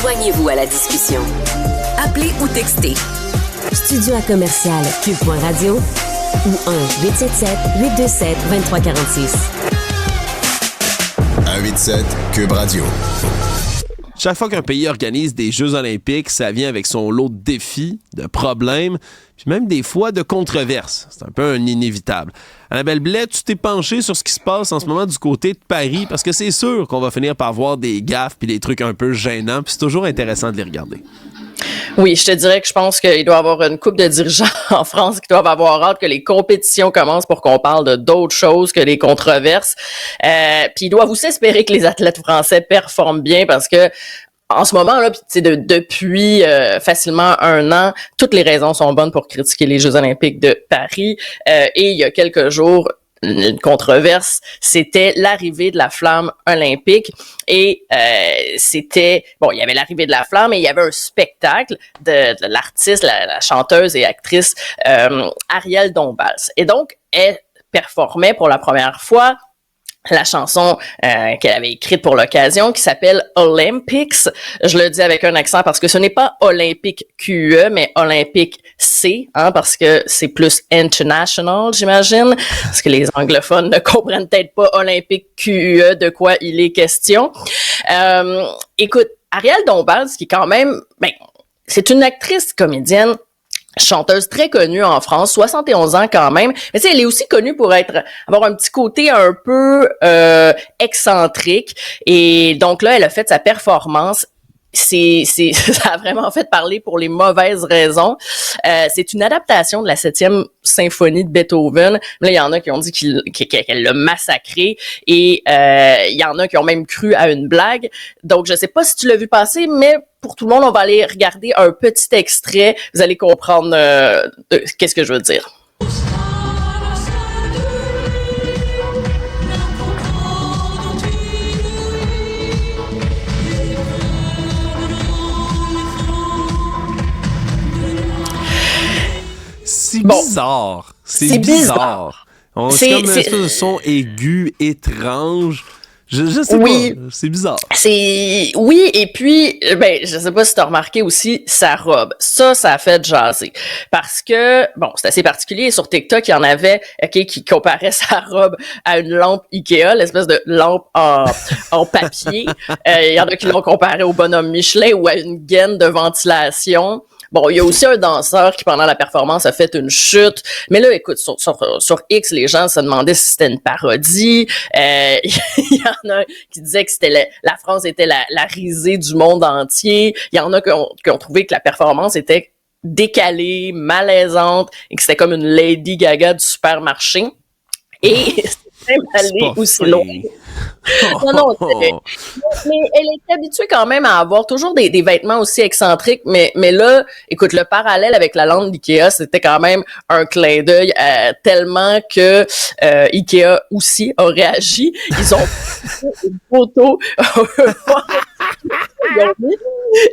Joignez-vous à la discussion. Appelez ou textez. Studio à commercial cube.radio ou 1-877-827-2346. 187 Cube Radio. Chaque fois qu'un pays organise des Jeux olympiques, ça vient avec son lot de défis, de problèmes, puis même des fois de controverses. C'est un peu un inévitable. Annabelle Blais, tu t'es penchée sur ce qui se passe en ce moment du côté de Paris, parce que c'est sûr qu'on va finir par voir des gaffes puis des trucs un peu gênants, puis c'est toujours intéressant de les regarder. Oui, je te dirais que je pense qu'il doit y avoir une couple de dirigeants en France qui doivent avoir hâte que les compétitions commencent pour qu'on parle de d'autres choses que des controverses. Puis ils doivent aussi espérer que les athlètes français performent bien parce que en ce moment là, depuis facilement un an, toutes les raisons sont bonnes pour critiquer les Jeux olympiques de Paris. Et il y a quelques jours, une controverse, c'était l'arrivée de la flamme olympique et c'était, bon, il y avait l'arrivée de la flamme et il y avait un spectacle de l'artiste, la chanteuse et actrice Ariel Dombals. Et donc, elle performait pour la première fois la chanson qu'elle avait écrite pour l'occasion, qui s'appelle Olympics. Je le dis avec un accent parce que ce n'est pas Olympique QE, mais Olympique C, parce que c'est plus international, j'imagine, parce que les anglophones ne comprennent peut-être pas Olympique QE, de quoi il est question. Écoute, Ariel Dombals, qui est quand même, c'est une actrice comédienne, chanteuse très connue en France, 71 ans quand même. Mais tu sais, elle est aussi connue pour avoir un petit côté un peu excentrique. Et donc là, elle a fait sa performance. Ça a vraiment fait parler pour les mauvaises raisons. C'est une adaptation de la 7e symphonie de Beethoven. Là, il y en a qui ont dit qu'elle l'a massacré et il y en a qui ont même cru à une blague. Donc, je sais pas si tu l'as vu passer, mais pour tout le monde, on va aller regarder un petit extrait. Vous allez comprendre qu'est-ce que je veux dire. C'est bizarre. C'est bizarre. C'est comme un son aigu, étrange. Je sais pas, c'est bizarre. Oui, et puis, je sais pas si t'as remarqué aussi sa robe. Ça a fait jaser. Parce que, c'est assez particulier. Sur TikTok, il y en avait, qui comparaient sa robe à une lampe Ikea, l'espèce de lampe en papier. Il y en a qui l'ont comparé au bonhomme Michelin ou à une gaine de ventilation. Bon, il y a aussi un danseur qui, pendant la performance, a fait une chute. Mais là, écoute, sur X, les gens se demandaient si c'était une parodie. Il y en a qui disaient que la France était la risée du monde entier. Il y en a qui ont trouvé que la performance était décalée, malaisante, et que c'était comme une Lady Gaga du supermarché. Et c'est même allé aussi loin. Non, mais elle est habituée quand même à avoir toujours des vêtements aussi excentriques, mais là, écoute, le parallèle avec la lampe d'Ikea, c'était quand même un clin d'œil tellement que Ikea aussi a réagi. Ils ont fait une photo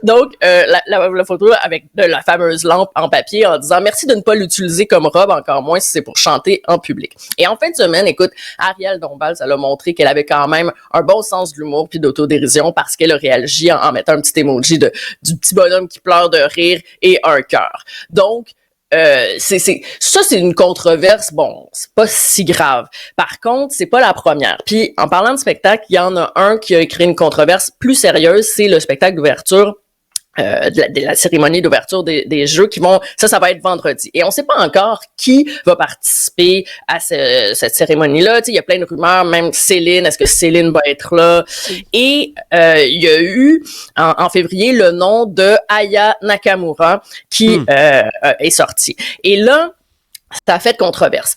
donc la photo avec de la fameuse lampe en papier en disant merci de ne pas l'utiliser comme robe, encore moins si c'est pour chanter en public. Et en fin de semaine, écoute, Ariel Dombals, elle a montré qu'elle avait quand même un bon sens de l'humour puis d'autodérision parce qu'elle a réagi en mettant un petit emoji du petit bonhomme qui pleure de rire et un cœur. Donc, c'est une controverse, c'est pas si grave. Par contre, c'est pas la première. Puis, en parlant de spectacle, il y en a un qui a créé une controverse plus sérieuse, c'est le spectacle d'ouverture de la cérémonie d'ouverture des Jeux ça va être vendredi. Et on sait pas encore qui va participer à cette cérémonie-là. Tu sais, il y a plein de rumeurs, même Céline, est-ce que Céline va être là? Et il y a eu en février le nom de Aya Nakamura qui est sorti. Et là, ça a fait controverse.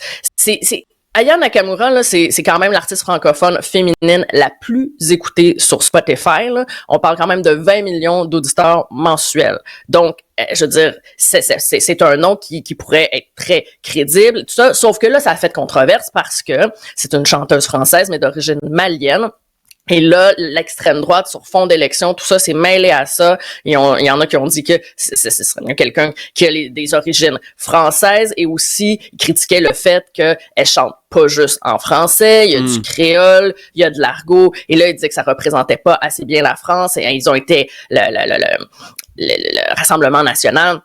Aya Nakamura, là, c'est quand même l'artiste francophone féminine la plus écoutée sur Spotify, là. On parle quand même de 20 millions d'auditeurs mensuels. Donc, je veux dire, c'est un nom qui pourrait être très crédible, tout ça. Sauf que là, ça a fait controverse parce que c'est une chanteuse française, mais d'origine malienne. Et là, l'extrême droite, sur fond d'élection, tout ça s'est mêlé à ça. Il y en a qui ont dit que ce serait mieux quelqu'un qui a des origines françaises, et aussi critiquaient le fait qu'elle chante pas juste en français, il y a du créole, il y a de l'argot, et là, ils disaient que ça représentait pas assez bien la France, et ils ont été, le Rassemblement national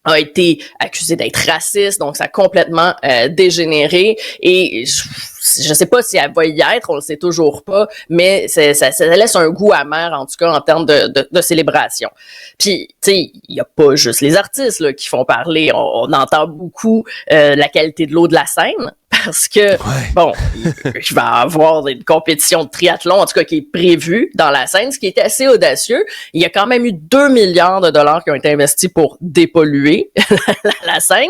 a été accusé d'être raciste, donc ça a complètement dégénéré, et je sais pas si elle va y être, on le sait toujours pas, mais ça laisse un goût amer, en tout cas, en termes de célébration. Puis, tu sais, il y a pas juste les artistes là, qui font parler, on entend beaucoup la qualité de l'eau de la Seine, parce que, bon, je vais avoir une compétition de triathlon, en tout cas, qui est prévue dans la Seine, ce qui est assez audacieux. Il y a quand même eu 2 milliards de dollars qui ont été investis pour dépolluer la Seine.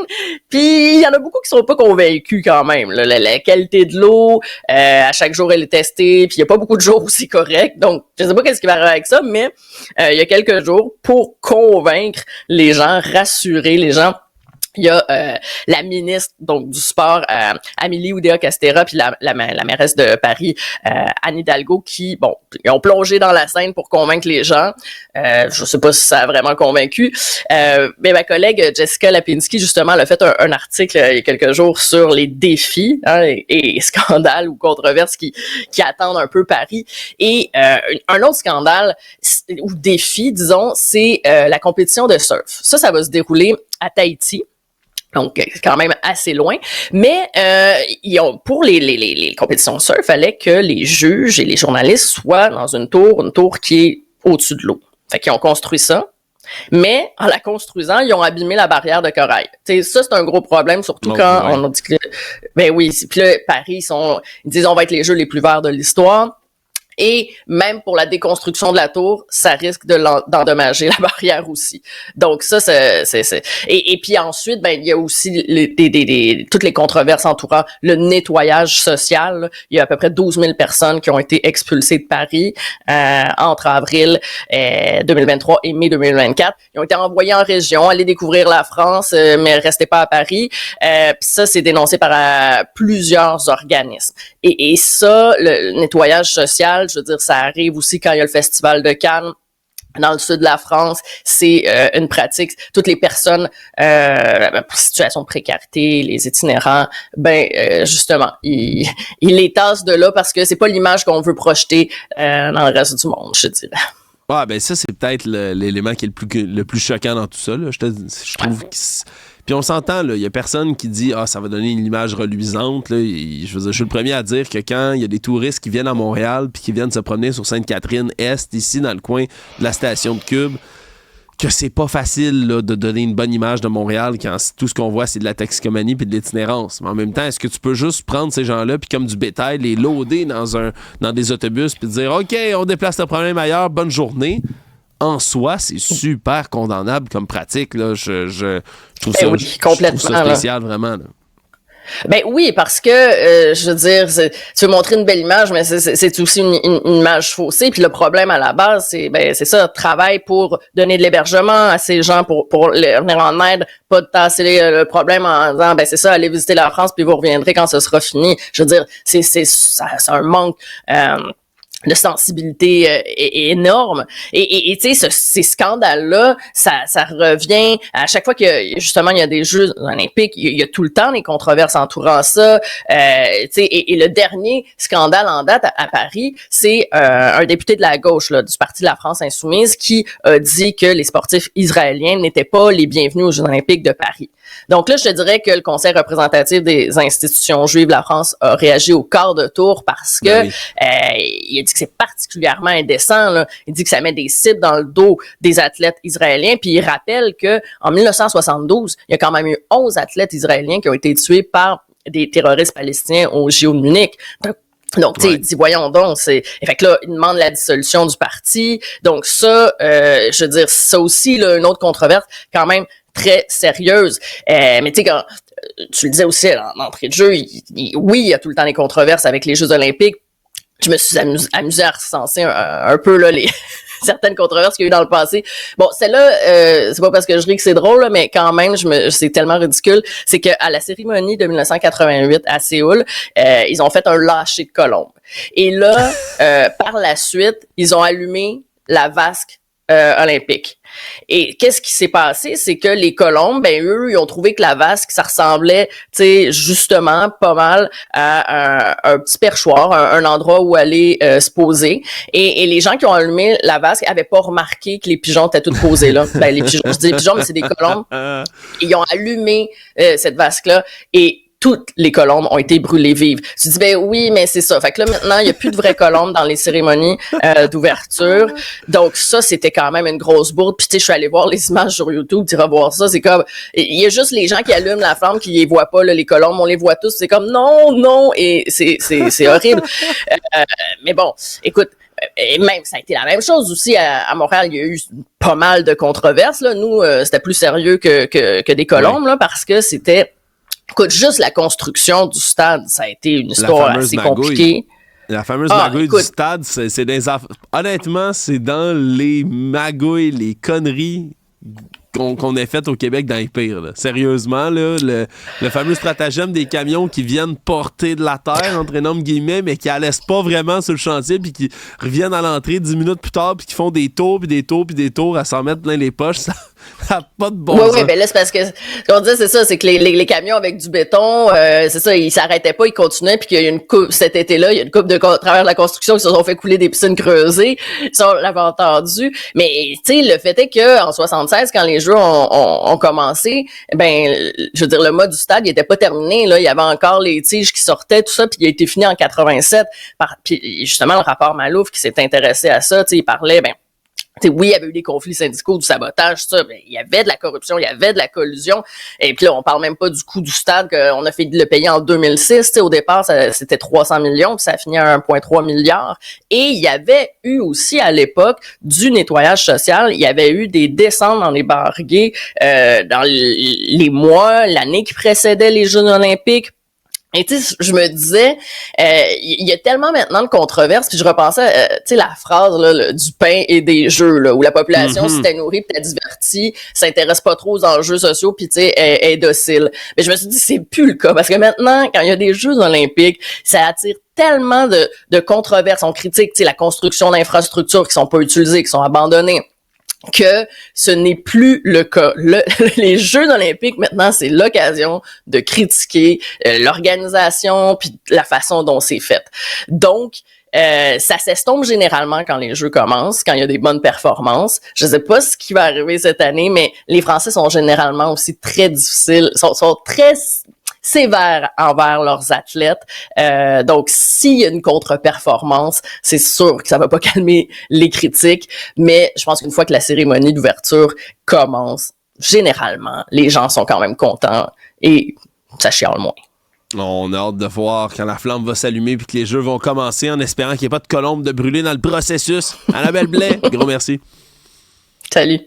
Puis, il y en a beaucoup qui sont pas convaincus quand même. Là. La qualité de l'eau, à chaque jour, elle est testée, puis il y a pas beaucoup de jours où c'est correct. Donc, je sais pas qu'est-ce qui va arriver avec ça, mais il y a quelques jours, pour convaincre les gens, rassurer les gens, il y a la ministre donc du sport, Amélie Oudéa-Castéra, puis la mairesse de Paris, Anne Hidalgo, qui, bon, ils ont plongé dans la Seine pour convaincre les gens. Je sais pas si ça a vraiment convaincu. Mais ma collègue Jessica Lapinski, justement, elle a fait un article il y a quelques jours sur les défis et scandales ou controverses qui attendent un peu Paris. Et un autre scandale ou défi, disons, c'est la compétition de surf. Ça va se dérouler à Tahiti. Donc, quand même assez loin. Mais pour les compétitions de surf, il fallait que les juges et les journalistes soient dans une tour qui est au-dessus de l'eau. Fait qu'ils ont construit ça. Mais en la construisant, ils ont abîmé la barrière de corail. T'sais, ça, c'est un gros problème, surtout quand on a dit que... Ben oui, puis là, Paris, ils disent on va être les jeux les plus verts de l'histoire. Et même pour la déconstruction de la tour, ça risque d'endommager la barrière aussi. Donc ça, et puis ensuite, ben il y a aussi toutes les controverses entourant le nettoyage social. Là. Il y a à peu près 12 000 personnes qui ont été expulsées de Paris entre avril 2023 et mai 2024. Ils ont été envoyés en région, aller découvrir la France, mais restez pas à Paris. Puis ça, c'est dénoncé par plusieurs organismes. Et ça, le nettoyage social, je veux dire, ça arrive aussi quand il y a le Festival de Cannes. Dans le sud de la France, c'est une pratique. Toutes les personnes situation de précarité, les itinérants, justement, ils les tassent de là parce que c'est pas l'image qu'on veut projeter dans le reste du monde, je dirais. Ah, ben ça, c'est peut-être l'élément qui est le plus choquant dans tout ça. Là. Je trouve que... Puis on s'entend, il y a personne qui dit « Ah, ça va donner une image reluisante. » Je veux dire, je suis le premier à dire que quand il y a des touristes qui viennent à Montréal puis qui viennent se promener sur Sainte-Catherine-Est, ici, dans le coin de la station de Cube, que c'est pas facile là, de donner une bonne image de Montréal quand tout ce qu'on voit, c'est de la toxicomanie puis de l'itinérance. Mais en même temps, est-ce que tu peux juste prendre ces gens-là puis comme du bétail, les loader dans des autobus puis dire « OK, on déplace le problème ailleurs, bonne journée ». En soi, c'est super condamnable comme pratique. Là. Je trouve ça, je trouve ça spécial, là. Vraiment. Là. Ben oui, parce que, je veux dire, tu veux montrer une belle image, mais c'est aussi une image faussée. Puis le problème à la base, c'est ça, travail pour donner de l'hébergement à ces gens, pour les venir en aide, pas de tasser le problème en disant, c'est ça, allez visiter la France, puis vous reviendrez quand ce sera fini. Je veux dire, c'est un manque... de sensibilité énorme. Et tu sais, ces scandales-là, ça revient à chaque fois que justement il y a des Jeux olympiques, il y a tout le temps des controverses entourant ça. Tu sais, et le dernier scandale en date à Paris, c'est un député de la gauche là, du Parti de la France insoumise qui a dit que les sportifs israéliens n'étaient pas les bienvenus aux Jeux olympiques de Paris. Donc là, je te dirais que le Conseil représentatif des institutions juives de la France a réagi au quart de tour parce que il a dit que c'est particulièrement indécent. Là. Il dit que ça met des cibles dans le dos des athlètes israéliens. Puis il rappelle que en 1972, il y a quand même eu 11 athlètes israéliens qui ont été tués par des terroristes palestiniens au JO de Munich. Donc, tu sais, il dit, voyons donc, fait que là, il demande la dissolution du parti. Donc ça, je veux dire, ça aussi, là, une autre controverse, quand même, très sérieuse. Mais tu sais, quand tu le disais aussi en entrée de jeu, oui, il y a tout le temps des controverses avec les Jeux olympiques. Je me suis amusé à recenser un peu là certaines controverses qu'il y a eu dans le passé. Bon, celle-là, c'est pas parce que je ris que c'est drôle, là, mais quand même, c'est tellement ridicule. C'est que à la cérémonie de 1988 à Séoul, ils ont fait un lâcher de colombes. Et là, par la suite, ils ont allumé la vasque olympique. Et qu'est-ce qui s'est passé? C'est que les colombes, eux, ils ont trouvé que la vasque, ça ressemblait, tu sais, justement, pas mal à un petit perchoir, un endroit où aller se poser. Et les gens qui ont allumé la vasque avaient pas remarqué que les pigeons étaient tous posés là. Les pigeons, je dis les pigeons, mais c'est des colombes. Ils ont allumé cette vasque-là et toutes les colombes ont été brûlées vives. Tu dis, oui, mais c'est ça. Fait que là, maintenant, il y a plus de vraies colombes dans les cérémonies d'ouverture. Donc, ça, c'était quand même une grosse bourde. Puis, tu sais, je suis allée voir les images sur YouTube, tu iras voir ça. C'est comme, il y a juste les gens qui allument la flamme qui les voient pas, là, les colombes. On les voit tous. C'est comme, non. Et c'est horrible. Mais bon, écoute, et même, ça a été la même chose aussi à Montréal. Il y a eu pas mal de controverses, là. Nous, c'était plus sérieux que des colombes, là, parce que c'était... Écoute, juste la construction du stade, ça a été une histoire assez compliquée. La fameuse magouille du stade, c'est des honnêtement, c'est dans les magouilles, les conneries qu'on ait faites au Québec dans les pires. Là. Sérieusement, là, le fameux stratagème des camions qui viennent porter de la terre, entre énormes guillemets, mais qui ne la laissent pas vraiment sur le chantier, puis qui reviennent à l'entrée 10 minutes plus tard, puis qui font des tours, puis des tours, puis des tours à s'en mettre plein les poches. Ça n'a pas de bon sens. Oui, ben là, c'est parce que, ce qu'on dit, c'est ça, c'est que les camions avec du béton, c'est ça, ils s'arrêtaient pas, ils continuaient, puis qu'il y a eu une coupe, cet été-là, il y a une couple de travers de la construction qui se sont fait couler des piscines creusées. Ça, on l'avait entendu. Mais, tu sais, le fait est que, en 76, quand les jeux ont commencé, je veux dire, le mode du stade, il était pas terminé, là. Il y avait encore les tiges qui sortaient, tout ça, puis il a été fini en 87. Puis, justement, le rapport Malouf qui s'est intéressé à ça, tu sais, il parlait, oui, il y avait eu des conflits syndicaux, du sabotage, ça, mais il y avait de la corruption, il y avait de la collusion. Et puis là, on parle même pas du coût du stade qu'on a fait le payer en 2006. Au départ, c'était 300 millions, puis ça a fini à 1,3 milliard. Et il y avait eu aussi, à l'époque, du nettoyage social. Il y avait eu des descentes dans les bars gays dans les mois, l'année qui précédait les Jeux olympiques. Et tu sais, je me disais, il y a tellement maintenant de controverses, puis je repensais, tu sais, la phrase là, du pain et des jeux, là, où la population s'était nourrie, puis divertie, s'intéresse pas trop aux enjeux sociaux, puis tu sais, est docile. Mais je me suis dit, c'est plus le cas, parce que maintenant, quand il y a des Jeux olympiques, ça attire tellement de controverses. On critique, tu sais, la construction d'infrastructures qui sont pas utilisées, qui sont abandonnées, que ce n'est plus le cas. Les Jeux olympiques, maintenant, c'est l'occasion de critiquer l'organisation puis la façon dont c'est fait. Donc, ça s'estompe généralement quand les Jeux commencent, quand il y a des bonnes performances. Je sais pas ce qui va arriver cette année, mais les Français sont généralement aussi très difficiles, sont très sévères envers leurs athlètes. Donc, s'il y a une contre-performance, c'est sûr que ça va pas calmer les critiques. Mais je pense qu'une fois que la cérémonie d'ouverture commence, généralement, les gens sont quand même contents et ça chiale moins. On a hâte de voir quand la flamme va s'allumer puis que les Jeux vont commencer en espérant qu'il n'y ait pas de colombes de brûler dans le processus. Annabelle Blais, gros merci. Salut.